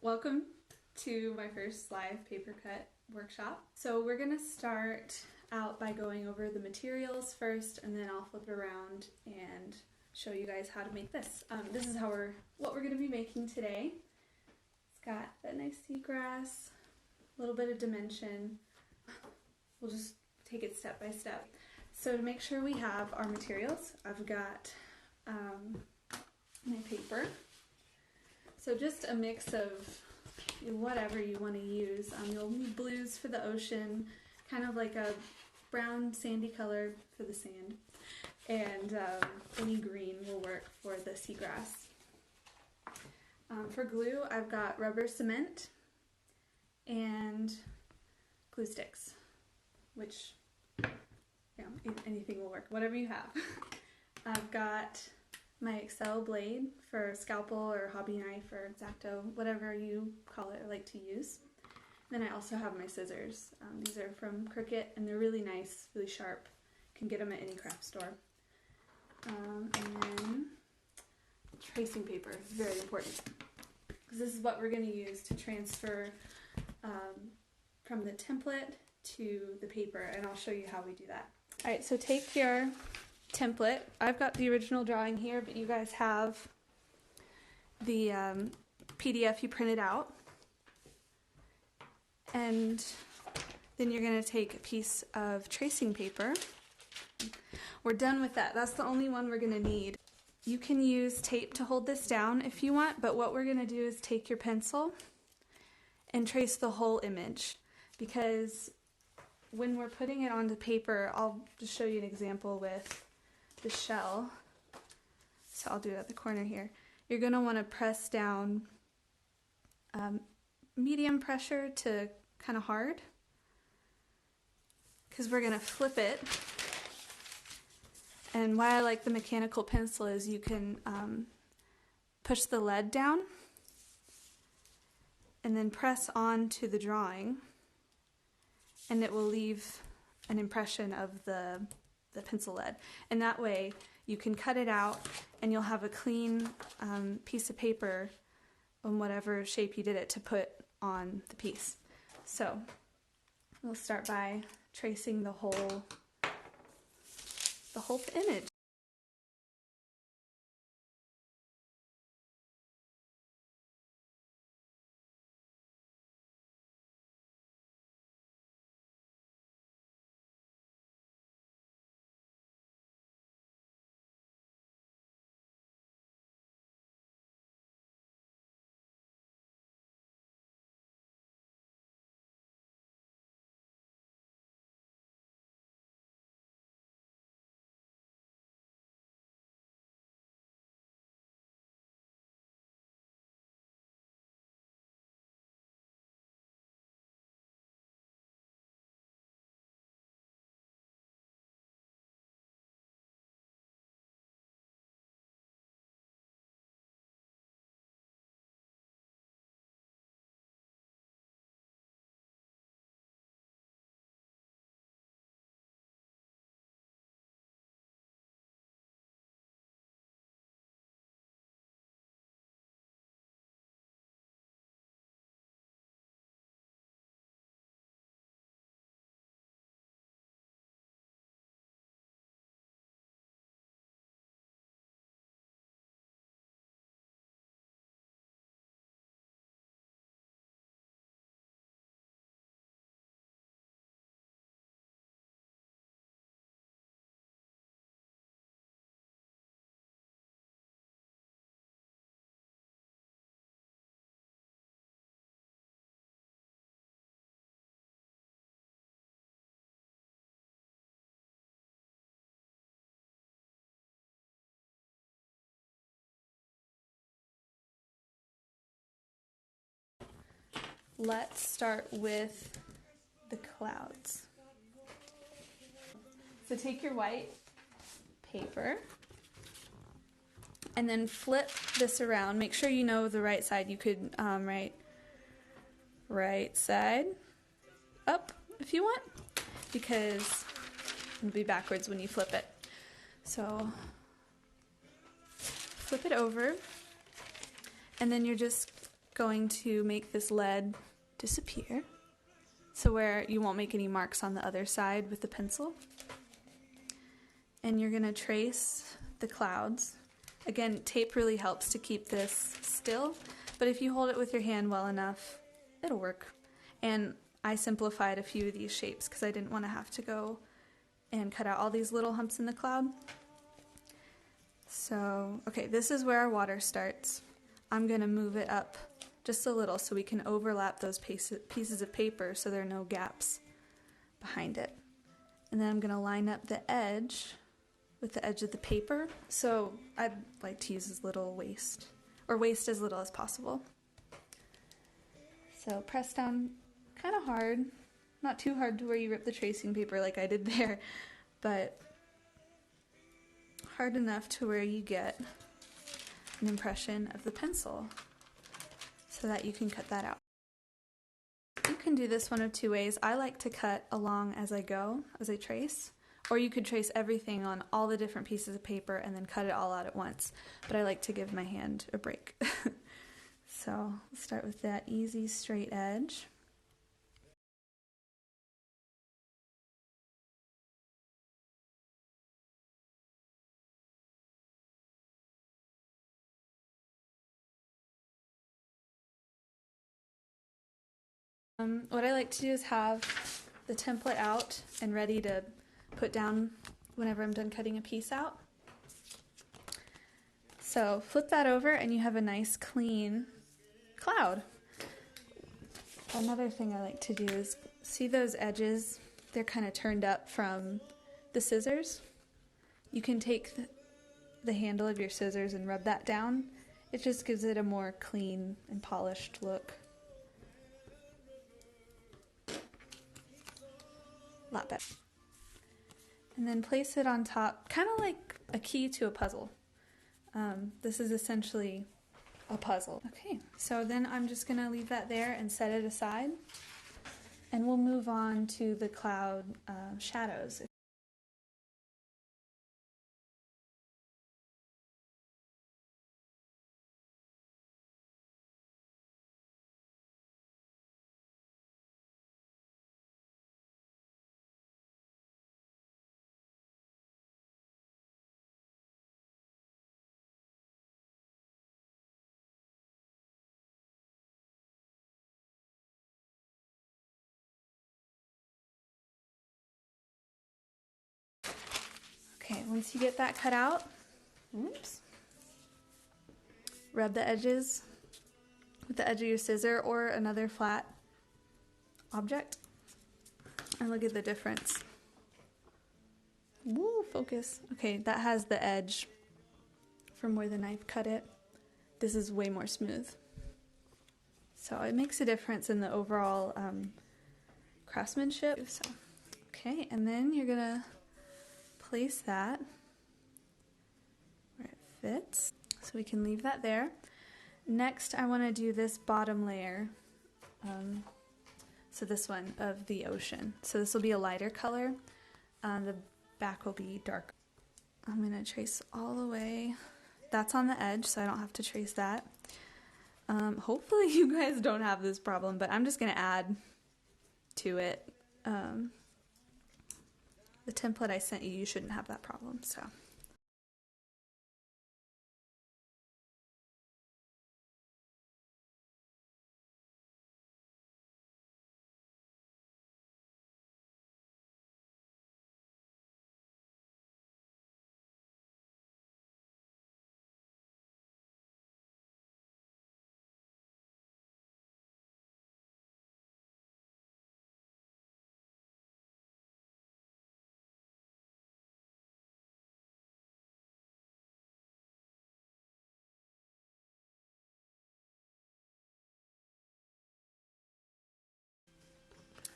Welcome to my first live paper cut workshop. So we're going to start out by going over the materials first, and then I'll flip it around and show you guys how to make this. This is what we're going to be making today. It's got that nice seagrass, a little bit of dimension. We'll just take it step by step. So to make sure we have our materials, I've got my paper. So just a mix of whatever you want to use. You'll need blues for the ocean, kind of like a brown sandy color for the sand, and any green will work for the seagrass. For glue, I've got rubber cement and glue sticks, which, anything will work, whatever you have. I've got my Excel blade for scalpel or hobby knife or X-Acto, whatever you call it or like to use. Then I also have my scissors. These are from Cricut and they're really nice, really sharp. You can get them at any craft store. And then tracing paper is very important, because this is what we're going to use to transfer from the template to the paper, and I'll show you how we do that. Alright, so take your template. I've got the original drawing here, but you guys have the PDF you printed out. And then you're going to take a piece of tracing paper. We're done with that. That's the only one we're going to need. You can use tape to hold this down if you want, but what we're going to do is take your pencil and trace the whole image, because when we're putting it onto paper, I'll just show you an example with the shell. So I'll do it at the corner here. You're going to want to press down medium pressure to kind of hard, because we're going to flip it. And why I like the mechanical pencil is you can push the lead down and then press onto the drawing, and it will leave an impression of the pencil lead. And that way you can cut it out and you'll have a clean piece of paper in whatever shape you did it to put on the piece. So we'll start by tracing the whole image. Let's start with the clouds. So take your white paper and then flip this around. Make sure you know the right side. You could right side up if you want, because it'll be backwards when you flip it. So flip it over, and then you're just going to make this lead disappear, so where you won't make any marks on the other side with the pencil. And you're going to trace the clouds. Again, tape really helps to keep this still, but if you hold it with your hand well enough, it'll work. And I simplified a few of these shapes because I didn't want to have to go and cut out all these little humps in the cloud. So, okay, this is where our water starts. I'm going to move it up just a little so we can overlap those pieces of paper so there are no gaps behind it. And then I'm going to line up the edge with the edge of the paper. So I'd like to use as little waste, or waste as little as possible. So press down kind of hard, not too hard to where you rip the tracing paper like I did there, but hard enough to where you get an impression of the pencil so that you can cut that out. You can do this one of two ways. I like to cut along as I go, as I trace, or you could trace everything on all the different pieces of paper and then cut it all out at once, but I like to give my hand a break. So let's start with that easy straight edge. What I like to do is have the template out and ready to put down whenever I'm done cutting a piece out. So flip that over and you have a nice clean cloud. Another thing I like to do is see those edges, they're kind of turned up from the scissors. You can take the handle of your scissors and rub that down. It just gives it a more clean and polished look. A lot better. And then place it on top, kind of like a key to a puzzle. This is essentially a puzzle. Okay, so then I'm just going to leave that there and set it aside. And we'll move on to the cloud shadows. Okay, once you get that cut out, oops, rub the edges with the edge of your scissor or another flat object, and look at the difference. Woo, focus. Okay, that has the edge from where the knife cut it. This is way more smooth. So it makes a difference in the overall craftsmanship. So, okay, and then you're gonna place that where it fits. So we can leave that there. Next, I want to do this bottom layer. So this one of the ocean. So this will be a lighter color. The back will be darker. I'm going to trace all the way. That's on the edge, so I don't have to trace that. Hopefully you guys don't have this problem, but I'm just going to add to it. The template I sent you, you shouldn't have that problem. So.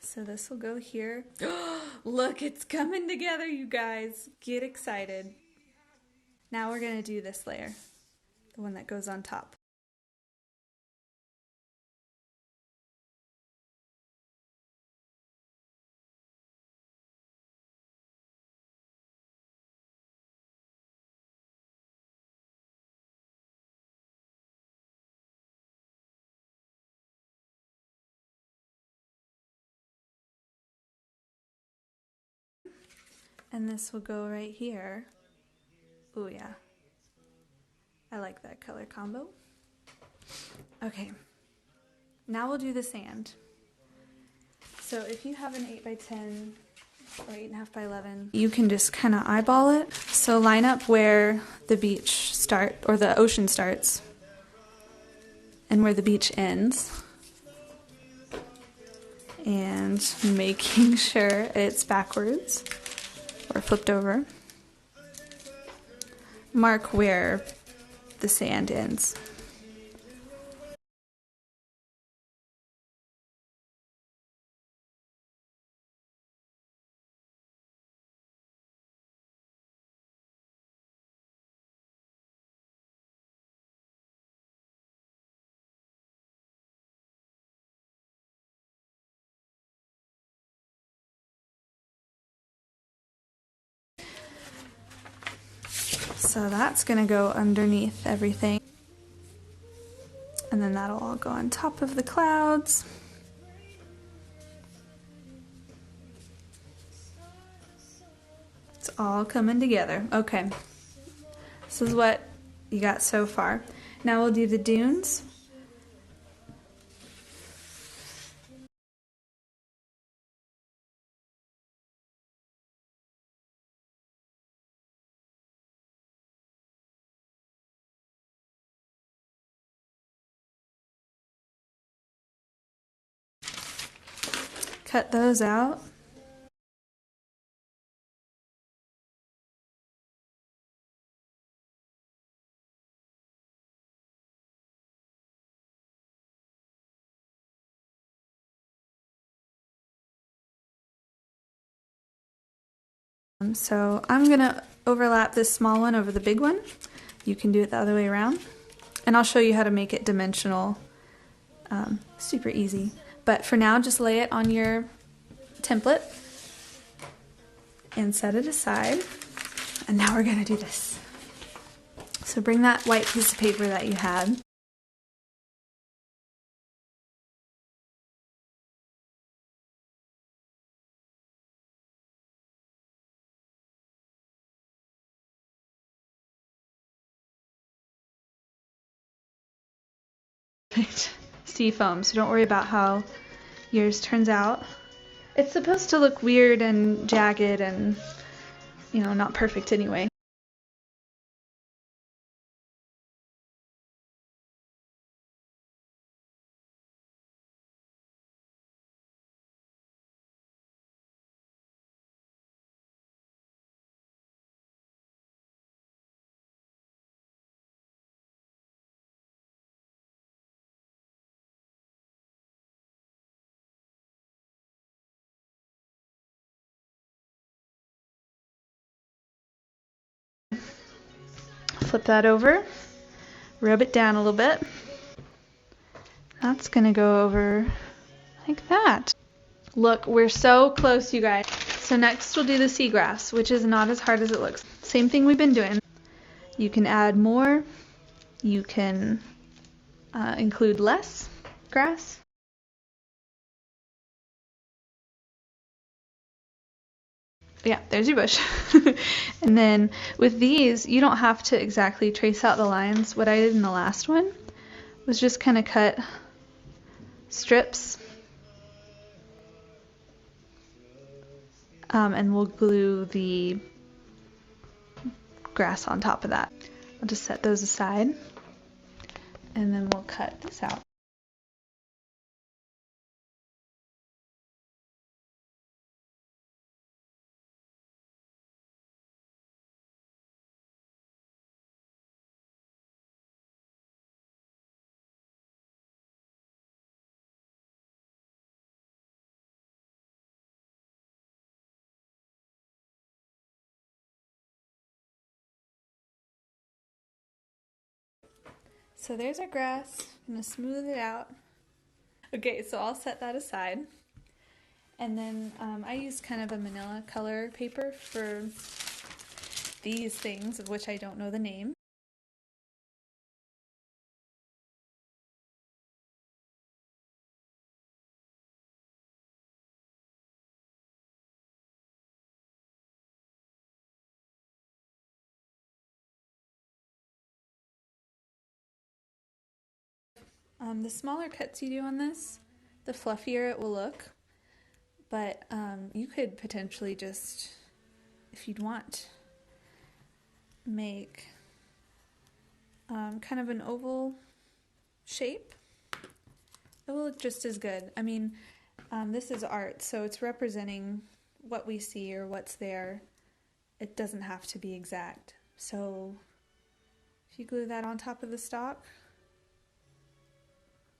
So this will go here. Look, it's coming together, you guys. Get excited. Now we're going to do this layer, the one that goes on top. And this will go right here. Oh yeah, I like that color combo. Okay, now we'll do the sand. So if you have an 8x10 or 8.5x11, you can just kind of eyeball it. So line up where the beach or the ocean starts and where the beach ends. And making sure it's backwards or flipped over. Mark where the sand ends. So that's gonna go underneath everything. And then that'll all go on top of the clouds. It's all coming together. Okay, this is what you got so far. Now we'll do the dunes. Cut those out. So I'm gonna overlap this small one over the big one. You can do it the other way around. And I'll show you how to make it dimensional. Super easy. But for now, just lay it on your template and set it aside. And now we're gonna do this. So bring that white piece of paper that you had. Sea foam, so don't worry about how yours turns out. It's supposed to look weird and jagged and, you know, not perfect anyway. Flip that over, rub it down a little bit. That's gonna go over like that. Look, we're so close, you guys. So next we'll do the seagrass, which is not as hard as it looks. Same thing we've been doing. You can add more, you can include less grass. Yeah, there's your bush. And then with these, you don't have to exactly trace out the lines. What I did in the last one was just kind of cut strips. And we'll glue the grass on top of that. I'll just set those aside. And then we'll cut this out. So there's our grass. I'm gonna smooth it out. Okay, so I'll set that aside. And then I use kind of a manila color paper for these things, of which I don't know the name. The smaller cuts you do on this, the fluffier it will look, but you could potentially just, if you'd want, make kind of an oval shape. It will look just as good. I mean, this is art, so it's representing what we see or what's there. It doesn't have to be exact. So if you glue that on top of the stock,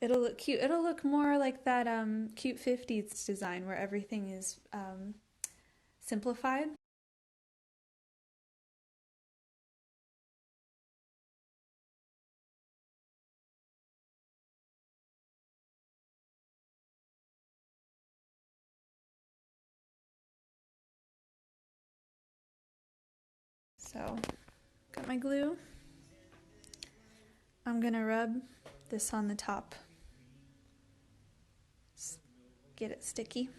it'll look cute. It'll look more like that cute 50s design where everything is simplified. So, got my glue. I'm gonna rub this on the top. Get it sticky.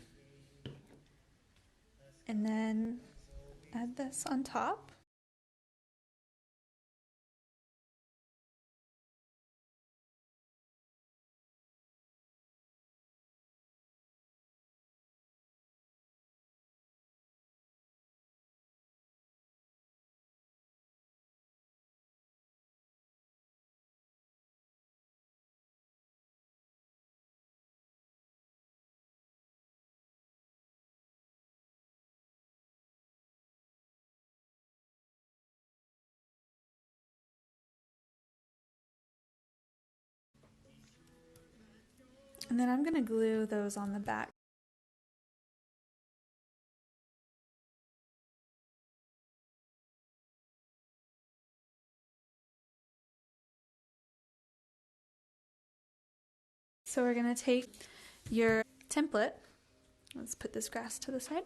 And then add this on top. And then I'm gonna glue those on the back. So we're gonna take your template. Let's put this grass to the side.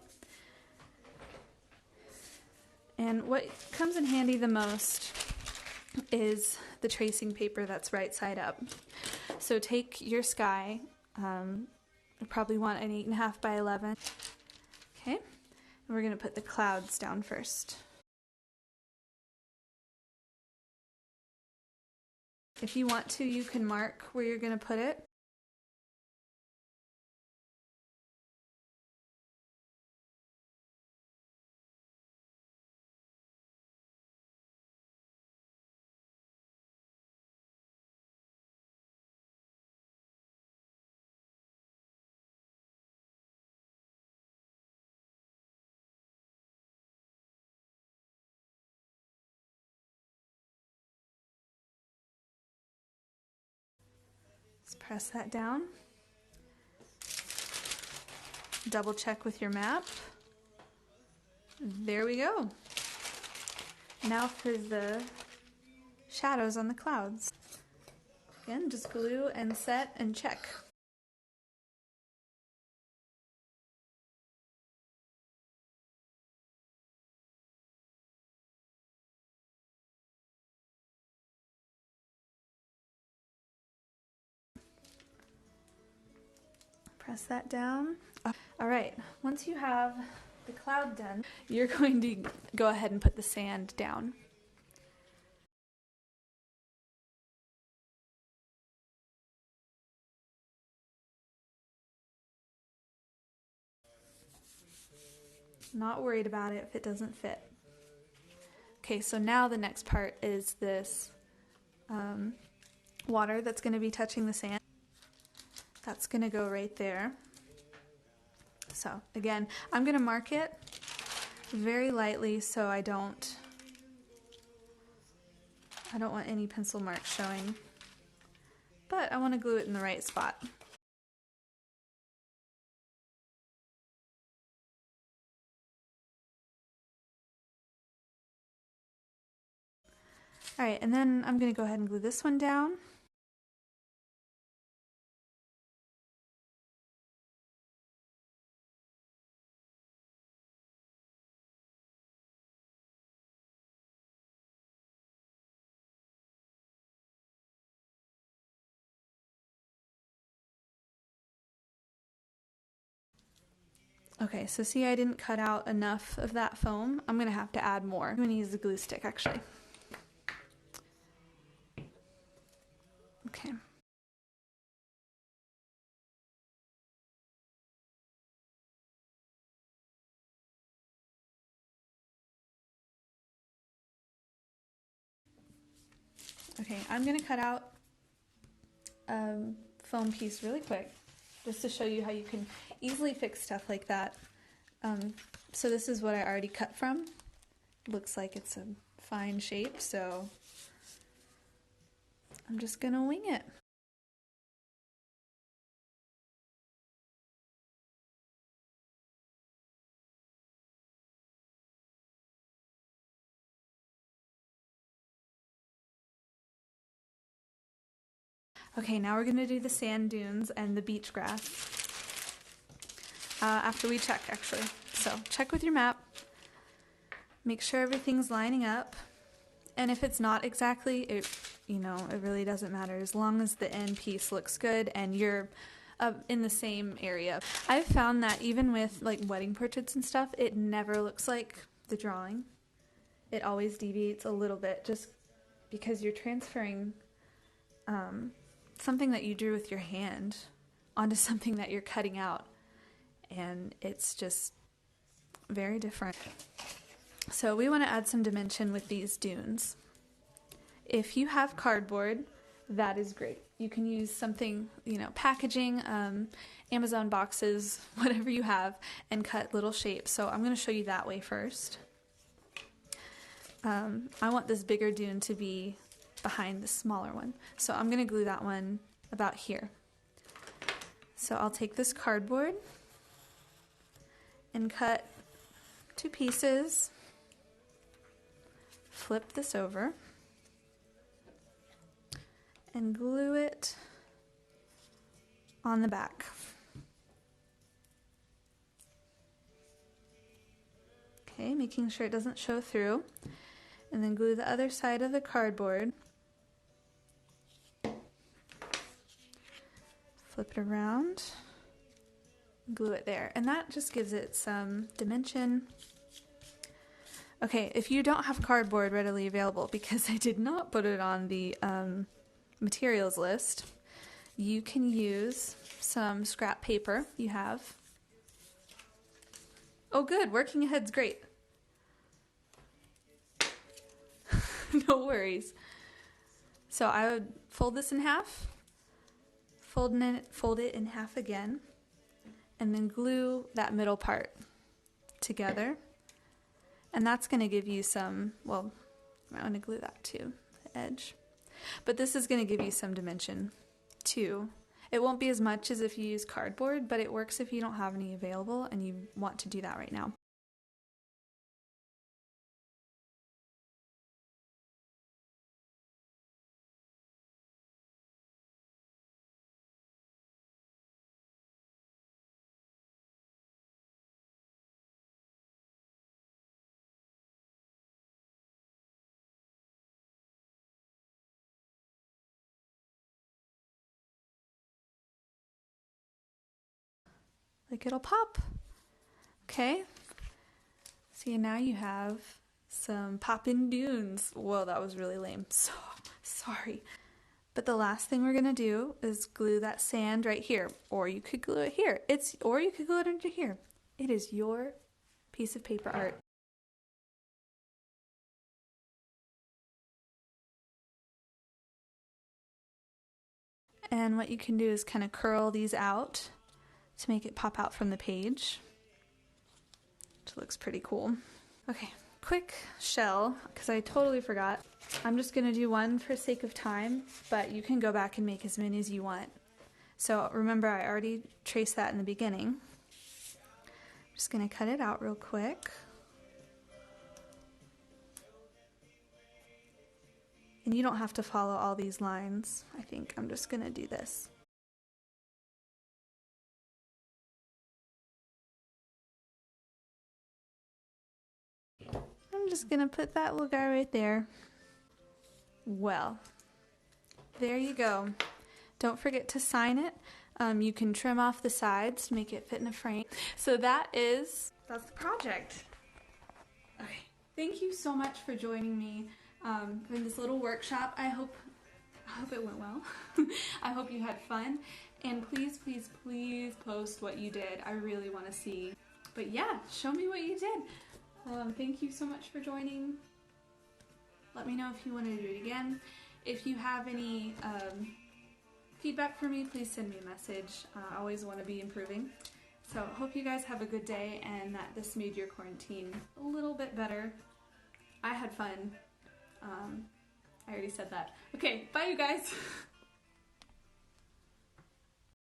And what comes in handy the most is the tracing paper that's right side up. So take your sky, you probably want an 8.5 by 11. Okay, and we're gonna put the clouds down first. If you want to, you can mark where you're gonna put it. Just press that down. Double check with your map. There we go. Now for the shadows on the clouds. Again, just glue and set and check. Press that down. All right, once you have the cloud done, you're going to go ahead and put the sand down. Not worried about it if it doesn't fit. Okay, so now the next part is this water that's going to be touching the sand. That's going to go right there. So again, I'm going to mark it very lightly so I don't want any pencil marks showing, but I want to glue it in the right spot. All right, and then I'm going to go ahead and glue this one down. Okay, so see I didn't cut out enough of that foam. I'm going to have to add more. I'm going to use the glue stick actually. Okay. Okay, I'm gonna cut out a foam piece really quick just to show you how you can easily fix stuff like that. So this is what I already cut from. Looks like it's a fine shape, so I'm just gonna wing it. Okay, now we're gonna do the sand dunes and the beach grass. After we check, actually. So check with your map. Make sure everything's lining up. And if it's not exactly, it really doesn't matter as long as the end piece looks good and you're in the same area. I've found that even with like wedding portraits and stuff, it never looks like the drawing. It always deviates a little bit just because you're transferring something that you drew with your hand onto something that you're cutting out, and it's just very different. So we want to add some dimension with these dunes. If you have cardboard, that is great. You can use something, packaging, Amazon boxes, whatever you have, and cut little shapes. So I'm going to show you that way first. I want this bigger dune to be behind the smaller one. So I'm going to glue that one about here. So I'll take this cardboard and cut 2 pieces. Flip this over and glue it on the back. Okay, making sure it doesn't show through. And then glue the other side of the cardboard. Flip it around, glue it there, and that just gives it some dimension. Okay, if you don't have cardboard readily available, because I did not put it on the materials list, you can use some scrap paper you have. Oh good, working ahead's great. No worries. So I would fold this in half, fold it in half again, and then glue that middle part together. And that's going to give you some, well, I'm going to glue that to the edge. But this is going to give you some dimension too. It won't be as much as if you use cardboard, but it works if you don't have any available and you want to do that right now. Like it'll pop. Okay. See, now you have some pop-in dunes. Whoa, that was really lame. So sorry. But the last thing we're gonna do is glue that sand right here, or you could glue it here. Or you could glue it into here. It is your piece of paper art. And what you can do is kind of curl these out to make it pop out from the page, which looks pretty cool. Okay, quick shell, because I totally forgot. I'm just going to do one for sake of time, but you can go back and make as many as you want. So remember, I already traced that in the beginning. I'm just going to cut it out real quick. And you don't have to follow all these lines. I think I'm just going to do this. I'm just gonna put that little guy right there. Well, there you go. Don't forget to sign it. You can trim off the sides to make it fit in a frame. So that's the project. Okay, thank you so much for joining me in this little workshop. I hope it went well. I hope you had fun. And please, please, please post what you did. I really want to see. But yeah, show me what you did. Thank you so much for joining. Let me know if you want to do it again. If you have any feedback for me, please send me a message. I always want to be improving. So hope you guys have a good day and that this made your quarantine a little bit better. I had fun. I already said that. Okay, bye you guys.